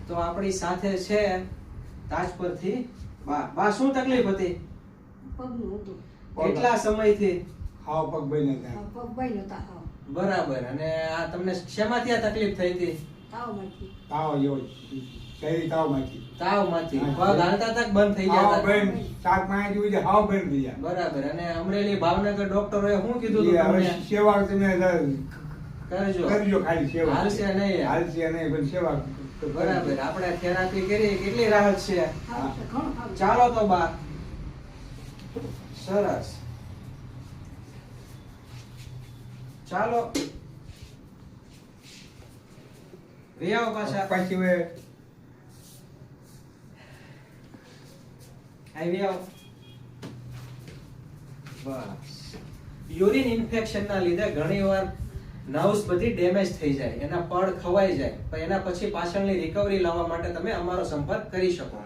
તો આપણી સાથે છે તાજપરથી બા શું તકલીફ હતી? પગનું હતું. કેટલા સમયથી? હાવ પગ બઈને ત્યાં પગ ભાઈ નતા હાવ. બરાબર. અને આ તમને શેમાંથી આ તકલીફ થઈ હતી? તાવમાંથી. તાવ એવો શરીર તાવમાંથી તાવમાંથી. પગ હાલતા તક બંધ થઈ હાવ ગયા બેન હતા. 7 મહિના જેવું હાવ બેન થઈ ગયા. બરાબર. અને અમરેલી ભાવનગર ડોક્ટરોએ શું કીધું એ હતું હવે તમને? સેવા તમે કરજો. કરજો ખાલી સેવા હાલશે નહીં. હાલશે નહીં પણ સેવા તો કરજો. બરાબર. આપણે થેરાપી કરી, કેટલી રાહત છે. હાવ છે, ઘણું હાવ છે. ચાલો તો બા. સરસ. ચાલો રિયાઓ પાછા પછી હવે આવી આવો. બસ. યુરિન ઇન્ફેક્શન ના લીધે ઘણીવાર નર્વ્સ બધી ડેમેજ થઈ જાય, એના પડ ખવાઈ જાય, પણ એના પછી પાછળની રિકવરી લાવવા માટે તમે અમારો સંપર્ક કરી શકો.